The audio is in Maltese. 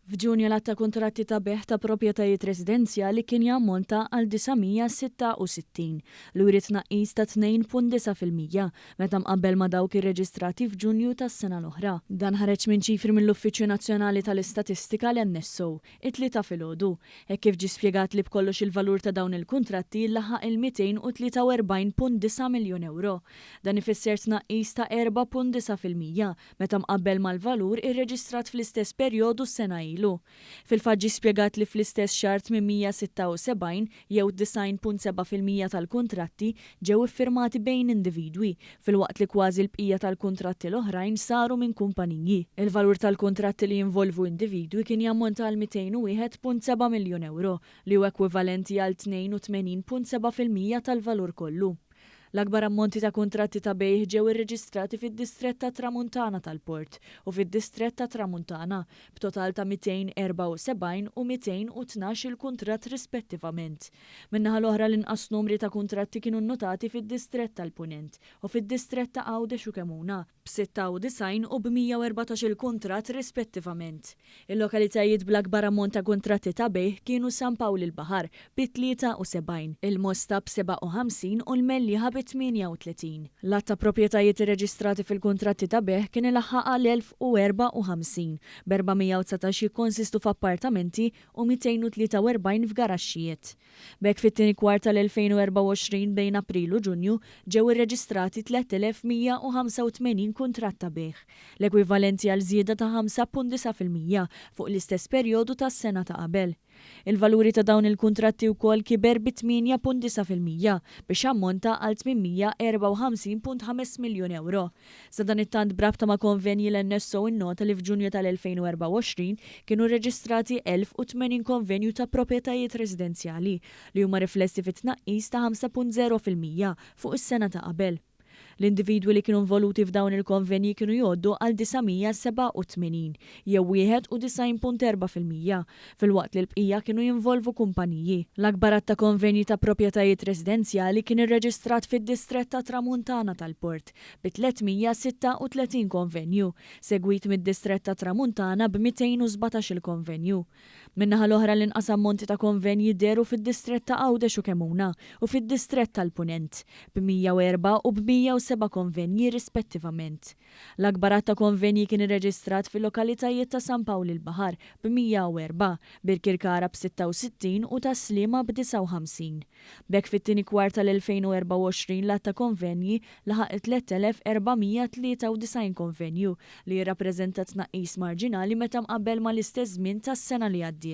F'Ġunju l-att ta' kuntratti ta' beħ ta' proprjetajiet residenzjali kien jammonta għal 966 li jrid tnaqqis ta' 2.9% meta mqabbel ma' dawk irreġistrati f'Ġunju tas-sena l-oħra. Dan ħareġ minn ċifri mill-Uffiċċju Nazzjonali tal-Istatistika li nnesso it-tlieta filgħodu. Hekk kif ġie spjegat li b'kollox il-valur ta' dawn il-kuntratti laħaq il-243.9 miljun euro. Dan ifisser tnaqqis ta' 4.9% meta mqabbel mal-valur irreġistrat fl-istess perjodu s-sena ilu. Fil-fatt ġie spjegat li fl-istess xahar 876 jew 90.7% tal-kuntratti ġew iffirmati bejn individwi, filwaqt li kważi l-bqija tal-kuntratti l-oħrajn saru minn kumpaniji. Il-valur tal-kuntratti li jinvolvu individwi kien jammonta għal 201.7 miljun euro li huwa ekwivalenti għal 82.7% tal-valur kollu. L-akbar ammonti ta' kuntratti ta' bejħ ġew irreġistrati fid-distrett ta' Tramuntana tal-Port u fid-distrett ta' Tramuntana b'total ta' 274 u 212 il-kuntratt rispettivament. Min-naħa l-oħra l-inqas numri ta' kuntratti kienu nnotati fid-distrett tal-Punent u fid-distrett ta' Għawdex u Kemuna b'96 u b'114 il-kuntratt rispettivament. Il-lokalitajiet bl-akbar ammont ta' kuntratti ta' bejħ kienu San Pawl il-Baħar b'73, il-Mosta b'57 u l-Mellieħa b'38. L-att ta' proprjetajiet irreġistrati fil-kuntratti ta' beħ kien ilaħħaq għal 1054, b'419 jikkonsistu f'appartamenti u 243 f'garaxxijiet. B'hekk fit-tieni kwart tal-2024 bejn April u Ġunju ġew irreġistrati 3185 kuntratt ta' beħ, l-ekwivalenti għal żieda ta' 5.9% fuq l-istess perjodu tas-sena ta' qabel. Il-valuri ta' dawn il-kuntratti wkoll kiber b'8.9% biex ammonta għal 854.5 miljun euro. Sa dan it-tant brabta ma' konvenji l-NSO innota li f'Ġunju tal-2024 kienu reġistrati 1080 konvenju ta' proprjetajiet residenzjali li huma riflessi fit-tnaqqis ta' 5.0% fuq is-sena ta' qabel. L-individwi li kienu involuti f'dawn il-konvenji kienu jgħoddu għal 987 jew 91.4% filwaqt li l-bqija kienu jinvolvu kumpaniji. L-akbar ta' konvenji ta' proprjetajiet residenzjali kien irreġistrat fid-distrett ta' Tramuntana tal-Port bi 336 konvenju, segwit mid-distrett ta' Tramuntana b'217 il-konvenju. Min-naħa l-oħra l-inqas ammonti ta' konvenji deru fid-distrett ta' Għawdex u Kemuna u fid-distrett tal-Punent b'104 u b'107 konvenji rispettivament. L-akbar ta' konvenji kien irreġistrat fil-lokalitajiet ta' San Pawl il-Baħar b'104, Birkirkara b'66 u ta' Sliema b'59. B'hekk fit-tieni kwart tal-2024 l-att ta' konvenji laħaq 3493 konvenju li jirrappreżenta tnaqqis marġinali meta mqabbel mal-istess żmien tas-sena li għaddiet.